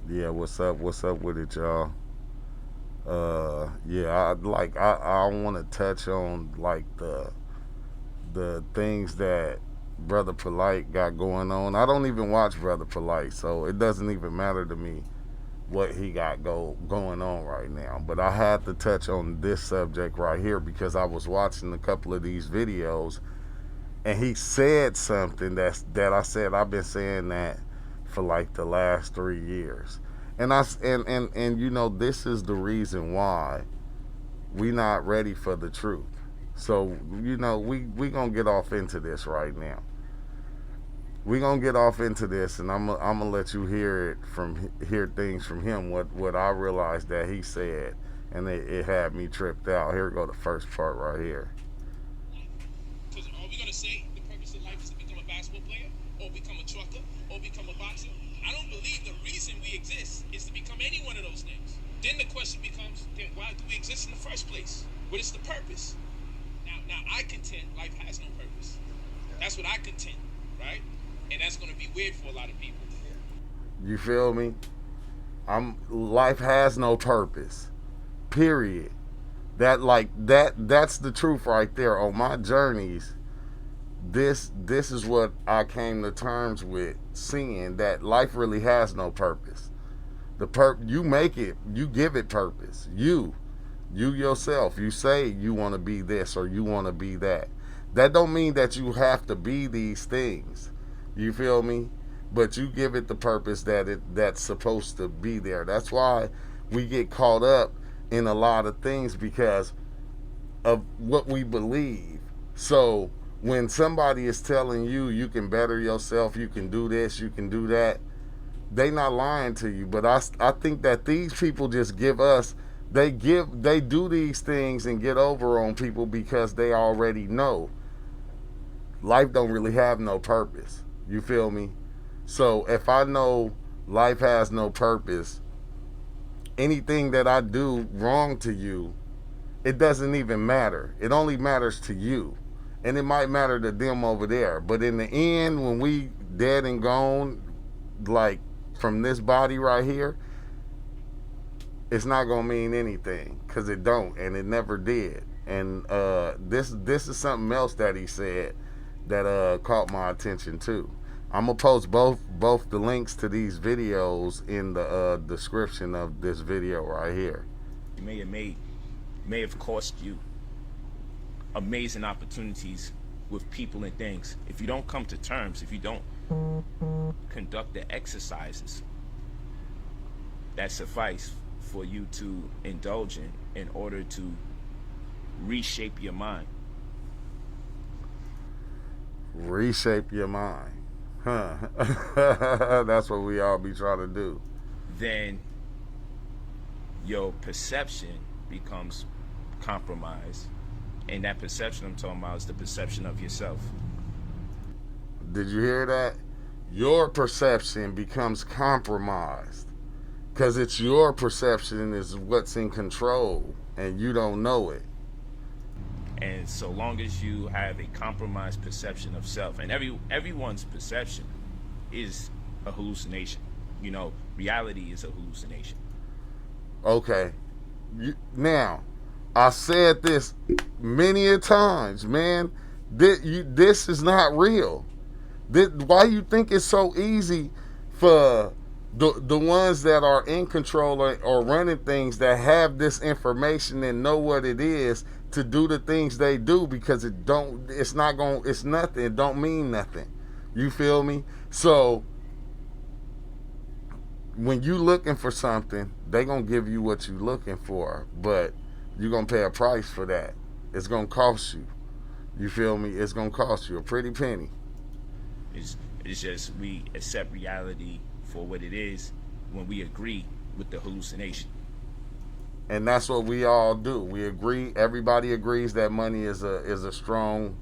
Yeah, what's up? What's up with it, y'all? Yeah, I want to touch on like the things that Brother Polight got going on. I don't even watch Brother Polight, so it doesn't even matter to me what he got going on right now. But I had to touch on this subject right here because I was watching a couple of these videos and he said something that I said I've been saying that for like the last 3 years. And you know, this is the reason why we not ready for the truth. So, you know, we gonna get off into this right now. We gonna get off into this, and I'm gonna let you hear things from him. What I realized that he said, and it had me tripped out. Here go the first part right here. Because are we gonna say the purpose of life is to become a basketball player, or become a trucker, or become a boxer? I don't believe the reason we exist is to become any one of those things. Then the question becomes, then why do we exist in the first place? What is the purpose? Now I contend life has no purpose. That's what I contend, right? And that's going to be weird for a lot of people. You feel me? Life has no purpose. Period. That's the truth right there. On my journeys, this is what I came to terms with, seeing that life really has no purpose. You make it, you give it purpose. You yourself, you say you want to be this or you want to be that. That don't mean that you have to be these things. You feel me? But you give it the purpose that's supposed to be there. That's why we get caught up in a lot of things because of what we believe. So when somebody is telling you you can better yourself, you can do this, you can do that, they not lying to you. But I think that these people just give us, they do these things and get over on people because they already know life don't really have no purpose. You feel me? So if I know life has no purpose, anything that I do wrong to you, it doesn't even matter. It only matters to you. And it might matter to them over there. But in the end, when we dead and gone, like from this body right here, it's not gonna mean anything because it don't, and it never did. And this is something else that he said that caught my attention too. I'm gonna post both the links to these videos in the description of this video right here. May have cost you amazing opportunities with people and things. If you don't come to terms, if you don't conduct the exercises that suffice for you to indulge in order to reshape your mind. Reshape your mind. Huh. That's what we all be trying to do. Then your perception becomes compromised. And that perception I'm talking about is the perception of yourself. Did you hear that? Your perception becomes compromised because it's your perception is what's in control and you don't know it. And so long as you have a compromised perception of self, and everyone's perception is a hallucination. You know, reality is a hallucination. Okay. Now, I said this many a times, man. This is not real. Why you think it's so easy for the ones that are in control or running things that have this information and know what it is to do the things they do because it's nothing. It don't mean nothing. You feel me? So when you looking for something, they gonna give you what you looking for, but you gonna pay a price for that. It's gonna cost you. You feel me? It's gonna cost you a pretty penny. It's just we accept reality for what it is when we agree with the hallucination. And that's what we all do. We agree. Everybody agrees that money is a strong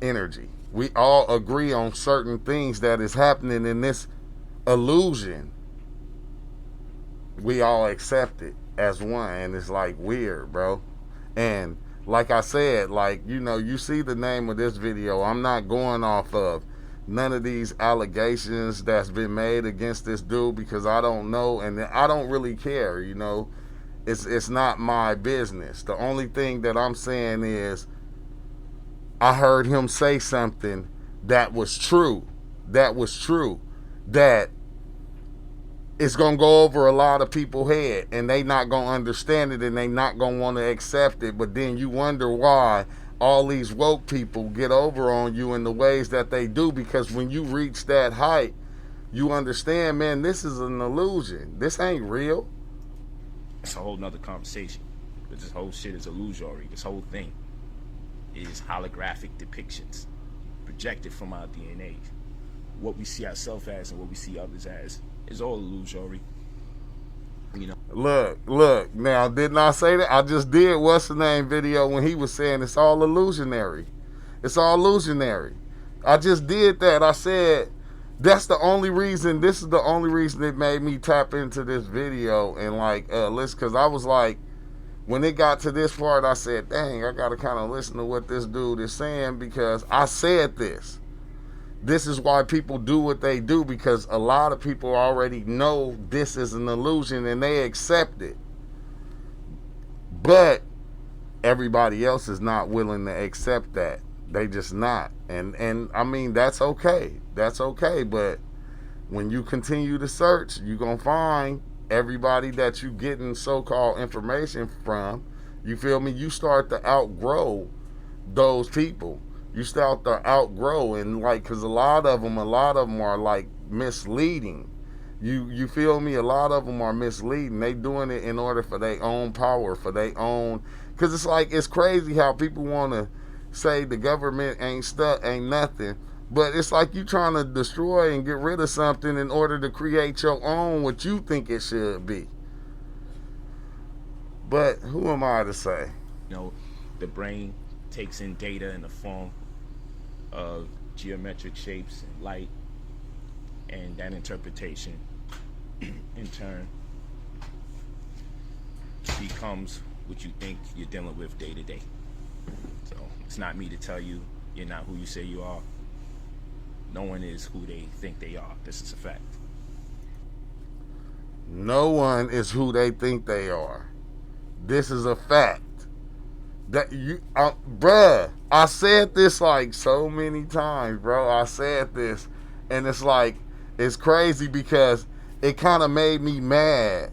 energy. We all agree on certain things that is happening in this illusion. We all accept it as one, and it's like weird, bro. And like I said, like, you know, you see the name of this video. I'm not going off of none of these allegations that's been made against this dude because I don't know and I don't really care, you know. It's not my business. The only thing that I'm saying is I heard him say something that was true. That was true. That it's going to go over a lot of people's head and they not going to understand it and they not going to want to accept it. But then you wonder why all these woke people get over on you in the ways that they do, because when you reach that height, you understand, man, this is an illusion. This ain't real. It's a whole nother conversation. But this whole shit is illusory. This whole thing is holographic depictions projected from our DNA. What we see ourselves as and what we see others as is all illusory. You know. Look. Now, didn't I say that? I just did what's the name video when he was saying it's all illusionary. It's all illusionary. I just did that. I said that's the only reason. This is the only reason it made me tap into this video and like listen, because I was like, when it got to this part, I said, dang, I gotta kind of listen to what this dude is saying because I said this. This is why people do what they do, because a lot of people already know this is an illusion and they accept it. But everybody else is not willing to accept that. They just not. And I mean, that's okay. That's okay. But when you continue to search, you're going to find everybody that you getting so-called information from. You feel me? You start to outgrow those people. You start to outgrow, and like, cause a lot of them are like misleading. You feel me? A lot of them are misleading. They doing it in order for their own power, for their own. Cause it's like, it's crazy how people want to say the government ain't nothing, but it's like you trying to destroy and get rid of something in order to create your own what you think it should be. But who am I to say? You know, the brain takes in data in the form of geometric shapes and light, and that interpretation in turn becomes what you think you're dealing with day to day. So it's not me to tell you you're not who you say you are. No one is who they think they are. This is a fact. No one is who they think they are. This is a fact. That you, bruh, I said this like so many times, bro. I said this, and it's like, it's crazy because it kind of made me mad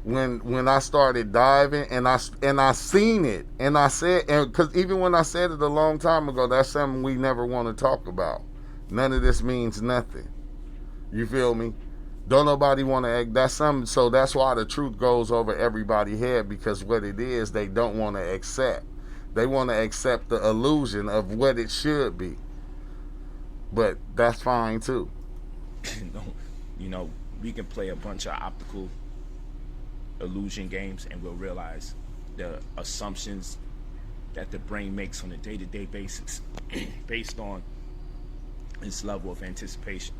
when I started diving and I seen it and I said, and because even when I said it a long time ago, that's something we never want to talk about. None of this means nothing. You feel me? Don't nobody want to act. That's something. So that's why the truth goes over everybody's head, because what it is, they don't want to accept. They want to accept the illusion of what it should be. But that's fine too. You know, we can play a bunch of optical illusion games and we'll realize the assumptions that the brain makes on a day-to-day basis based on its level of anticipation.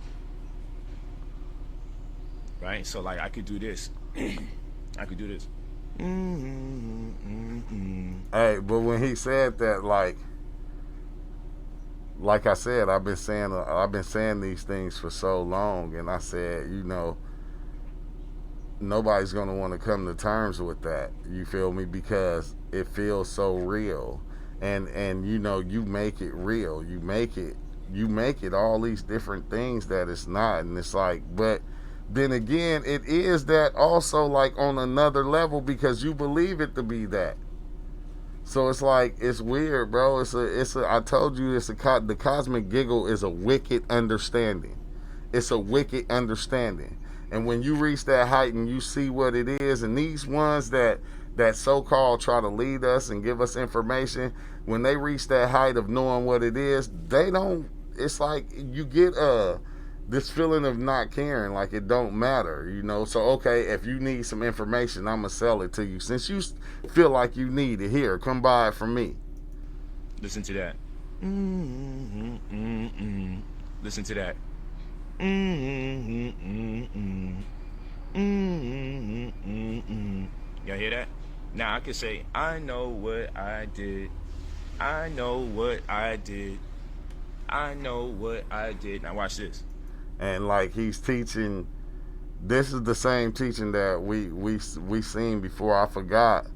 Right? So like I could do this. I could do this. Hey, but when he said that, like I said, I've been saying these things for so long, and I said, you know, nobody's gonna want to come to terms with that. You feel me? Because it feels so real, and you know, you make it real. You make it all these different things that it's not, and it's like, but then again, it is that also, like, on another level, because you believe it to be that. So it's like, it's weird, bro. I told you, the cosmic giggle is a wicked understanding. It's a wicked understanding. And when you reach that height and you see what it is, and these ones that so-called try to lead us and give us information, when they reach that height of knowing what it is, they don't, it's like you get this feeling of not caring, like it don't matter, you know. So okay, if you need some information, I'm gonna sell it to you. Since you feel like you need it, here, come buy it from me. Listen to that. Listen to that. Y'all hear that? Now I can say, I know what I did. I know what I did. I know what I did. Now watch this. And like he's teaching, this is the same teaching that we seen before. I forgot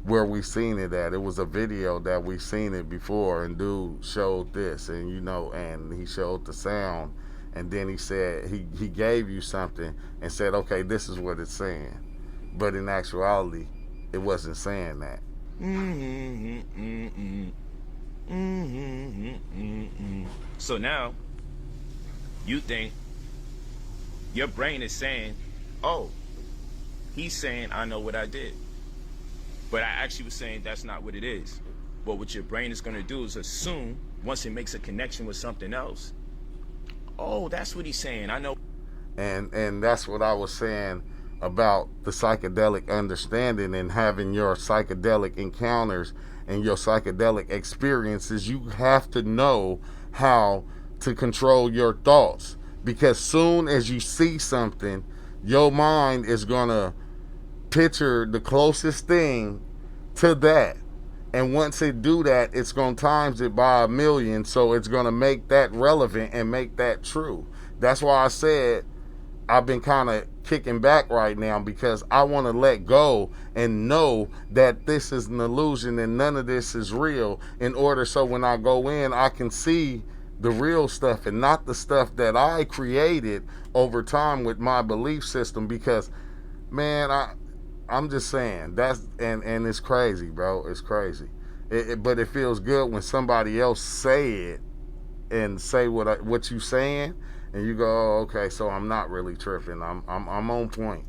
where we seen it at. It was a video that we seen it before, and dude showed this, and and he showed the sound, and then he said he gave you something and said, okay, this is what it's saying, but in actuality, it wasn't saying that. So now you think your brain is saying, oh, he's saying I know what I did. But I actually was saying that's not what it is. But what your brain is going to do is assume, once it makes a connection with something else, oh, that's what he's saying. I know. And that's what I was saying about the psychedelic understanding and having your psychedelic encounters and your psychedelic experiences. You have to know how to control your thoughts, because soon as you see something, your mind is going to picture the closest thing to that, and once it do that, it's going to times it by 1,000,000, so it's going to make that relevant and make that true. That's why I said I've been kind of kicking back right now, because I want to let go and know that this is an illusion and none of this is real, in order so when I go in, I can see the real stuff and not the stuff that I created over time with my belief system. Because man, I'm just saying that's and it's crazy, bro. It's crazy. But it feels good when somebody else say it and say what you saying, and you go, oh, okay, so I'm not really tripping. I'm on point.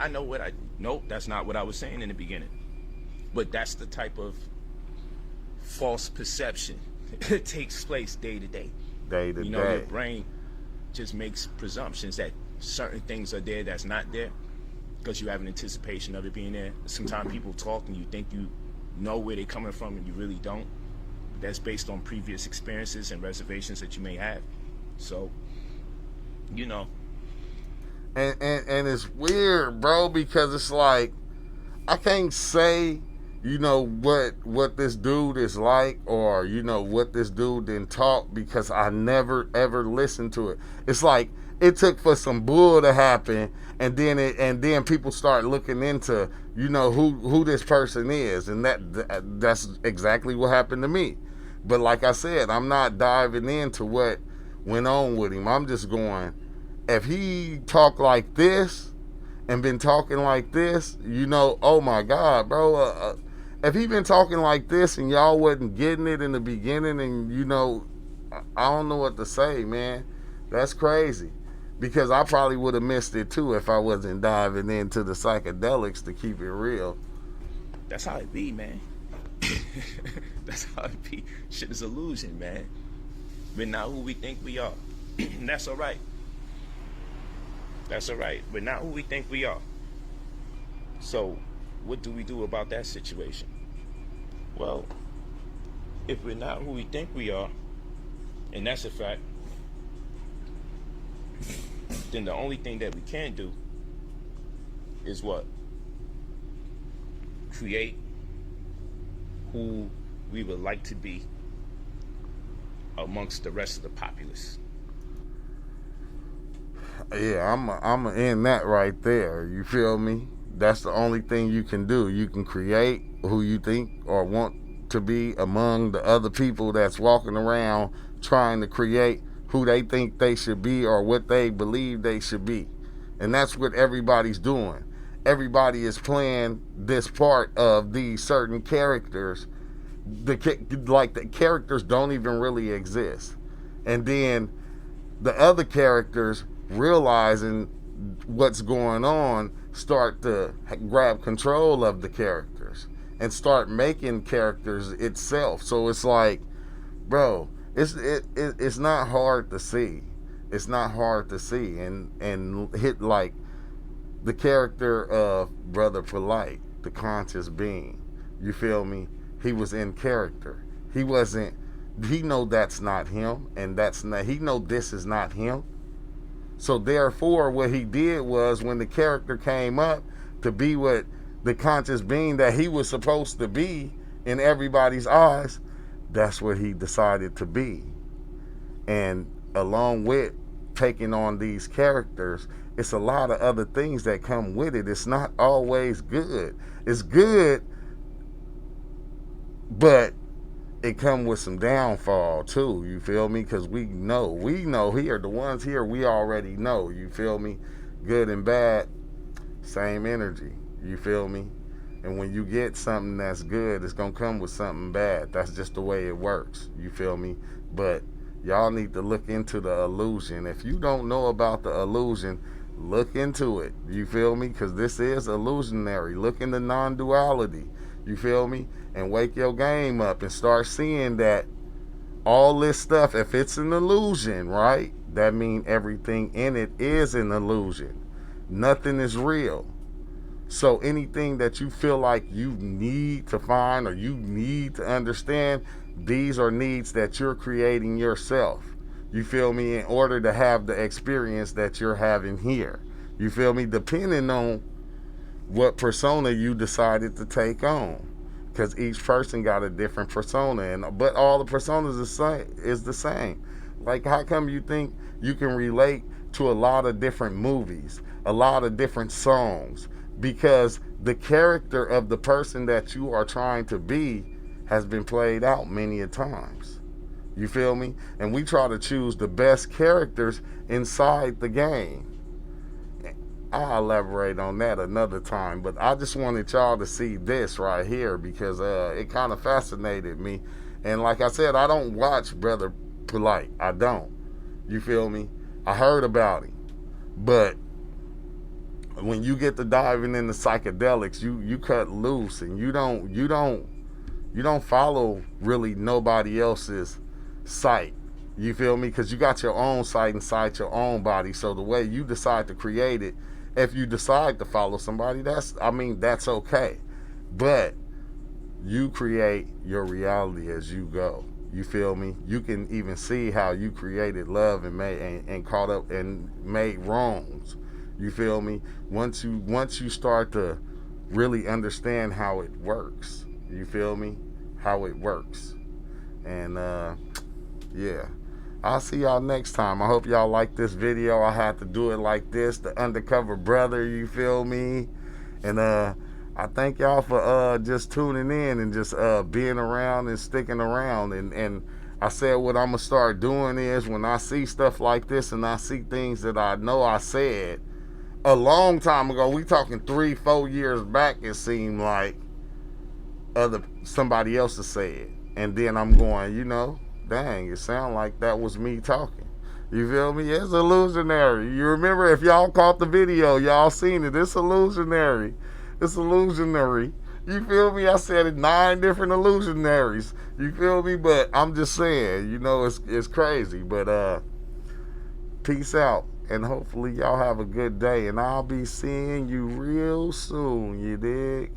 I know what I. Nope, that's not what I was saying in the beginning. But that's the type of false perception that takes place day to day. Day to day. Your brain just makes presumptions that certain things are there that's not there, because you have an anticipation of it being there. Sometimes people talk and you think you know where they're coming from, and you really don't. That's based on previous experiences and reservations that you may have. So, And it's weird, bro, because it's like I can't say, what this dude is like, or what this dude didn't talk, because I never ever listened to it. It's like it took for some bull to happen, and then people start looking into who this person is, and that's exactly what happened to me. But like I said, I'm not diving into what went on with him. I'm just going, if he talked like this and been talking like this, oh my God, bro. If he been talking like this and y'all wasn't getting it in the beginning, and I don't know what to say, man. That's crazy. Because I probably would have missed it too if I wasn't diving into the psychedelics, to keep it real. That's how it be, man. That's how it be. Shit is illusion, man. We're not who we think we are. And that's all right. That's all right. We're not who we think we are. So, what do we do about that situation? Well, if we're not who we think we are, and that's a fact, then the only thing that we can do is what? Create who we would like to be amongst the rest of the populace. Yeah, I'm in that right there. You feel me? That's the only thing you can do. You can create who you think or want to be among the other people that's walking around trying to create who they think they should be or what they believe they should be. And that's what everybody's doing. Everybody is playing this part of these certain characters. The characters don't even really exist. And then the other characters, realizing what's going on, start to grab control of the characters and start making characters itself. So it's like, bro, it's not hard to see. It's not hard to see and hit like the character of Brother Polight, the conscious being. You feel me? He was in character. He wasn't. He know that's not him, and that's not. He know this is not him. So therefore, what he did was, when the character came up to be what the conscious being that he was supposed to be in everybody's eyes, that's what he decided to be. And along with taking on these characters, it's a lot of other things that come with it. It's not always good. It's good, but it come with some downfall too. You feel me? Because we know here, the ones here, we already know. You feel me? Good and bad, same energy. You feel me? And when you get something that's good, it's gonna come with something bad. That's just the way it works. You feel me? But y'all need to look into the illusion. If you don't know about the illusion, look into it. You feel me? Because this is illusionary. Look into non-duality. You feel me? And wake your game up and start seeing that all this stuff, if it's an illusion, right? That means everything in it is an illusion. Nothing is real. So anything that you feel like you need to find or you need to understand, these are needs that you're creating yourself. You feel me? In order to have the experience that you're having here. You feel me? Depending on what persona you decided to take on. Because each person got a different persona, but all the personas is the same. Like, how come you think you can relate to a lot of different movies, a lot of different songs? Because the character of the person that you are trying to be has been played out many a times. You feel me? And we try to choose the best characters inside the game. I'll elaborate on that another time, but I just wanted y'all to see this right here because it kind of fascinated me. And like I said, I don't watch Brother Polight. I don't. You feel me? I heard about him. But when you get to diving into psychedelics, you cut loose and you don't follow really nobody else's sight. You feel me? Because you got your own sight inside your own body. So the way you decide to create it, if you decide to follow somebody, that's okay. But you create your reality as you go. You feel me? You can even see how you created love and made and caught up and made wrongs. You feel me? Once you start to really understand how it works. You feel me? How it works. And yeah. I'll see y'all next time. I hope y'all like this video. I had to do it like this, the undercover brother, you feel me? And I thank y'all for just tuning in and just being around and sticking around. And I said what I'm gonna start doing is when I see stuff like this and I see things that I know I said a long time ago, we talking 3-4 years back, it seemed like somebody else has said. And then I'm going, dang, it sound like that was me talking. You feel me? It's illusionary. You remember, if y'all caught the video, y'all seen it. It's illusionary. It's illusionary. You feel me? I said it 9 different illusionaries. You feel me? But I'm just saying, it's crazy. But peace out. And hopefully y'all have a good day. And I'll be seeing you real soon. You dig?